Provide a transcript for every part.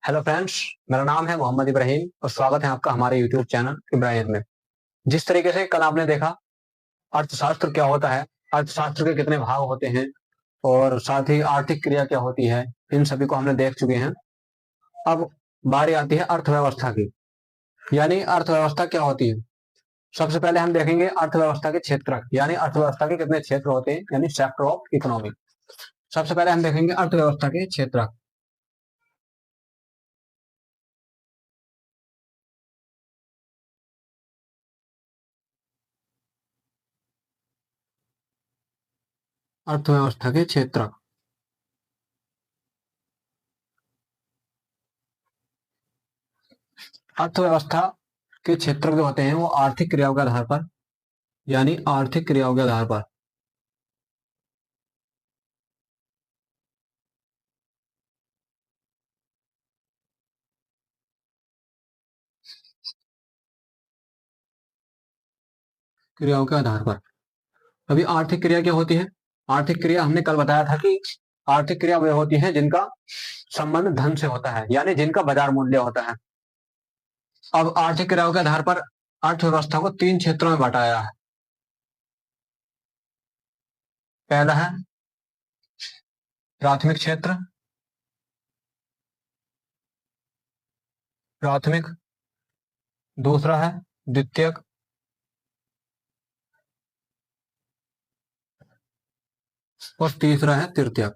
Hello friends, मेरा नाम है मोहम्मद इब्राहिम और स्वागत है आपका हमारे यूट्यूब चैनल इब्राहिम में। जिस तरीके से कल आपने देखा अर्थशास्त्र क्या होता है, अर्थशास्त्र के कितने भाग होते हैं और साथ ही आर्थिक क्रिया क्या होती है, इन सभी को हमने देख चुके हैं। अब बारी आती है अर्थव्यवस्था की, यानी अर्थव्यवस्था क्या होती है। सबसे पहले हम देखेंगे अर्थव्यवस्था के क्षेत्र, यानी अर्थव्यवस्था के कितने क्षेत्र होते हैं, यानी सेक्टर ऑफ इकोनॉमी। सबसे पहले हम देखेंगे अर्थव्यवस्था के क्षेत्र। अर्थव्यवस्था के क्षेत्र, अर्थव्यवस्था के क्षेत्र जो होते हैं वो आर्थिक क्रियाओं के आधार पर, यानी आर्थिक क्रियाओं के आधार पर क्रियाओं के आधार पर। अभी आर्थिक क्रिया क्या होती है? आर्थिक क्रिया हमने कल बताया था कि आर्थिक क्रिया वे होती है जिनका संबंध धन से होता है, यानी जिनका बाजार मूल्य होता है। अब आर्थिक क्रियाओं के आधार पर अर्थव्यवस्था को तीन क्षेत्रों में बांटा गया है। पहला है प्राथमिक क्षेत्र, प्राथमिक। दूसरा है द्वितीयक, और तीसरा है तृतीयक।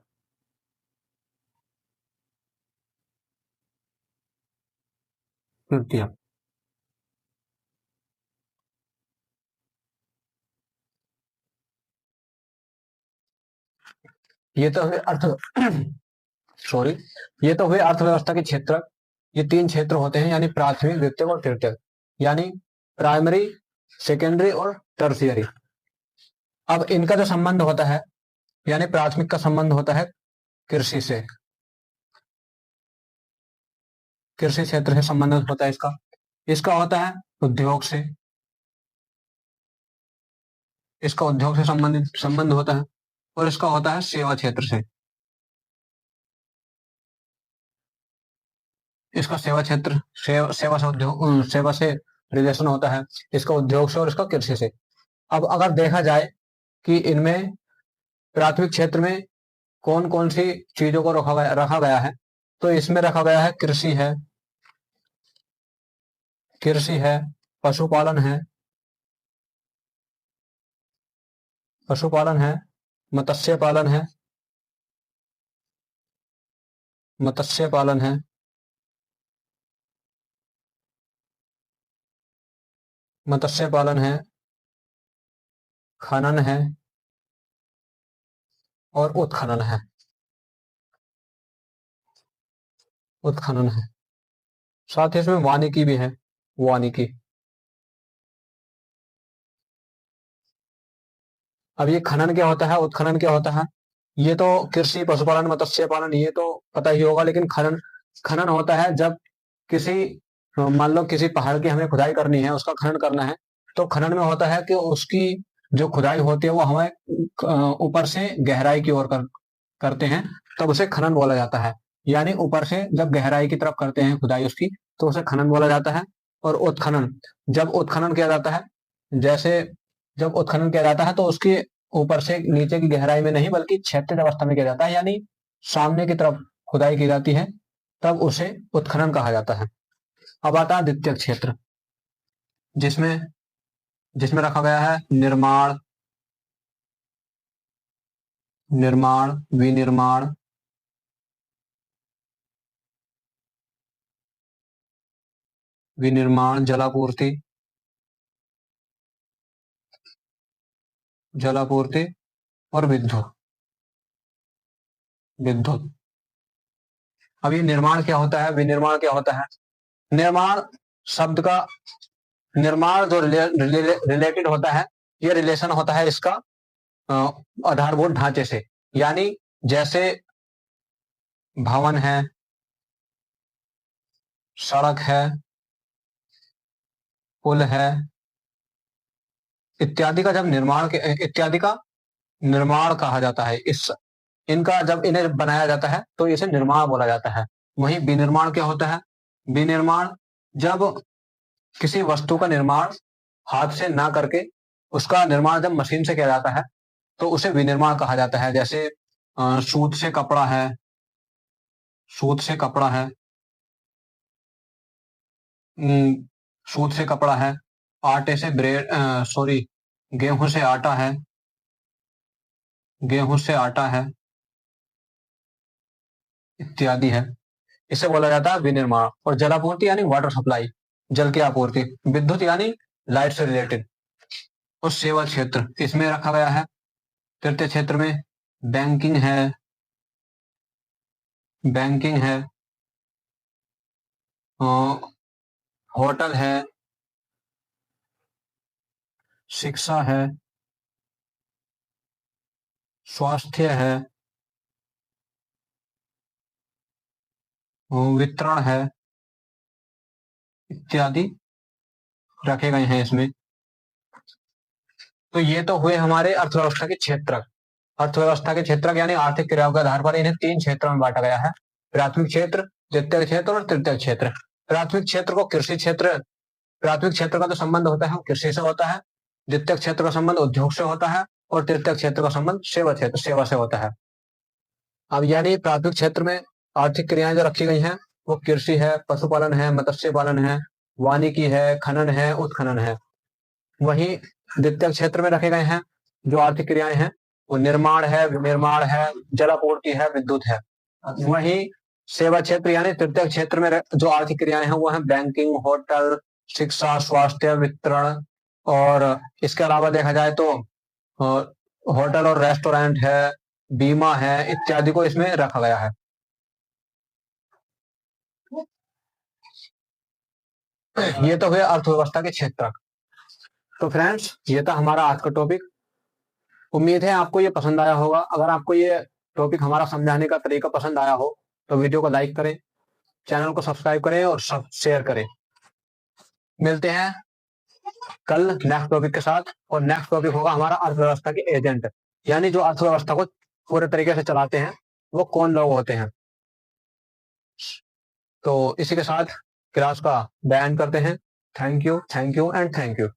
तृतीयक। ये तो हुए अर्थ सॉरी ये तो हुए अर्थव्यवस्था के क्षेत्र। ये तीन क्षेत्र होते हैं, यानी प्राथमिक, द्वितीयक और तृतीयक, यानी प्राइमरी, सेकेंडरी और टर्शियरी। अब इनका जो संबंध होता है, यानी प्राथमिक का संबंध होता है कृषि से, कृषि क्षेत्र से संबंधित होता है इसका। इसका होता है उद्योग से, इसका उद्योग से संबंधित संबंध होता है। और इसका होता है सेवा क्षेत्र से, इसका सेवा क्षेत्र, सेवा से उद्योग, सेवा से रिलेशन होता है इसका उद्योग से और इसका कृषि से। अब अगर देखा जाए कि इनमें प्राथमिक क्षेत्र में कौन कौन सी चीजों को रखा गया है, तो इसमें रखा गया है कृषि है, कृषि है, पशुपालन है, पशुपालन है, मत्स्य पालन है, मत्स्य पालन है, मत्स्य पालन है, खनन है और उत्खनन है, उत्खनन है। साथ ही इसमें वानिकी भी है, वानिकी। अब ये खनन क्या होता है, उत्खनन क्या होता है, ये तो कृषि, पशुपालन, मत्स्य पालन ये तो पता ही होगा। लेकिन खनन, खनन होता है जब किसी, मान लो किसी पहाड़ की हमें खुदाई करनी है, उसका खनन करना है, तो खनन में होता है कि उसकी जो खुदाई होती है वो हमें ऊपर से गहराई की ओर करते हैं, तब उसे खनन बोला जाता है। यानी ऊपर से जब गहराई की तरफ करते हैं खुदाई उसकी, तो उसे खनन बोला जाता है। और उत्खनन, जब उत्खनन किया जाता है, जैसे जब उत्खनन किया जाता है तो उसकी ऊपर से नीचे की गहराई में नहीं बल्कि क्षैतिज अवस्था में किया जाता है, यानी सामने की तरफ खुदाई की जाती है, तब उसे उत्खनन कहा जाता है। अब आता है द्वितीय क्षेत्र, जिसमें जिसमें रखा गया है निर्माण, निर्माण, विनिर्माण, विनिर्माण, जलापूर्ति, जलापूर्ति और विद्युत, विद्युत। अब ये निर्माण क्या होता है, विनिर्माण क्या होता है? निर्माण शब्द का, निर्माण जो रिलेटेड होता है, ये रिलेशन होता है इसका आधारभूत ढांचे से, यानी जैसे भवन है, सड़क है, पुल है इत्यादि का जब निर्माण के, इत्यादि का निर्माण कहा जाता है। इस इनका जब इन्हें बनाया जाता है तो इसे निर्माण बोला जाता है। वहीं विनिर्माण क्या होता है? विनिर्माण जब किसी वस्तु का निर्माण हाथ से ना करके उसका निर्माण जब मशीन से किया जाता है तो उसे विनिर्माण कहा जाता है। जैसे सूत से कपड़ा है, सूत से कपड़ा है, अम, सूत से कपड़ा है, आटे से ब्रेड, सॉरी, गेहूं से आटा है, गेहूं से आटा है, इत्यादि है। इसे बोला जाता है विनिर्माण। और जलापूर्ति यानी वाटर सप्लाई, जल की आपूर्ति। विद्युत यानी लाइट से रिलेटेड। और सेवा क्षेत्र इसमें रखा गया है। तृतीय क्षेत्र में बैंकिंग है, बैंकिंग है, होटल है, शिक्षा है, स्वास्थ्य है, वितरण है, इत्यादि रखे गए हैं इसमें। तो ये तो हुए हमारे अर्थव्यवस्था के क्षेत्र। अर्थव्यवस्था के क्षेत्र यानी आर्थिक क्रियाओं के आधार पर इन्हें 3 क्षेत्रों में बांटा गया है। प्राथमिक क्षेत्र, द्वितीय क्षेत्र और तृतीय क्षेत्र। प्राथमिक क्षेत्र को कृषि क्षेत्र, प्राथमिक क्षेत्र का जो संबंध होता है वो कृषि से होता है। द्वितीय क्षेत्र का संबंध उद्योग से होता है और तृतीय क्षेत्र का संबंध सेवा क्षेत्र, सेवा से होता है। अब यानी प्राथमिक क्षेत्र में आर्थिक क्रियाएं जो रखी गई हैं वो कृषि है, पशुपालन है, मत्स्य पालन है, वानिकी है, खनन है, उत्खनन है। वहीं द्वितीय क्षेत्र में रखे गए हैं जो आर्थिक क्रियाएं हैं वो निर्माण है, विनिर्माण है, जलापूर्ति है, विद्युत है। वहीं सेवा क्षेत्र यानी तृतीय क्षेत्र में जो आर्थिक क्रियाएं हैं वो है बैंकिंग, होटल, शिक्षा, स्वास्थ्य, वितरण। और इसके अलावा देखा जाए तो होटल और रेस्टोरेंट है, बीमा है, इत्यादि को इसमें रखा गया है। ये तो हुए अर्थव्यवस्था के क्षेत्र। तो फ्रेंड्स ये था हमारा आज का टॉपिक। उम्मीद है आपको ये पसंद आया होगा। अगर आपको ये टॉपिक हमारा समझाने का तरीका पसंद आया हो तो वीडियो को लाइक करें, चैनल को सब्सक्राइब करें और सब शेयर करें। मिलते हैं कल नेक्स्ट टॉपिक के साथ। और नेक्स्ट टॉपिक होगा हमारा अर्थव्यवस्था के एजेंट, यानी जो अर्थव्यवस्था को पूरे तरीके से चलाते हैं वो कौन लोग होते हैं। तो इसी के साथ क्लास का बयान करते हैं। Thank you and thank you.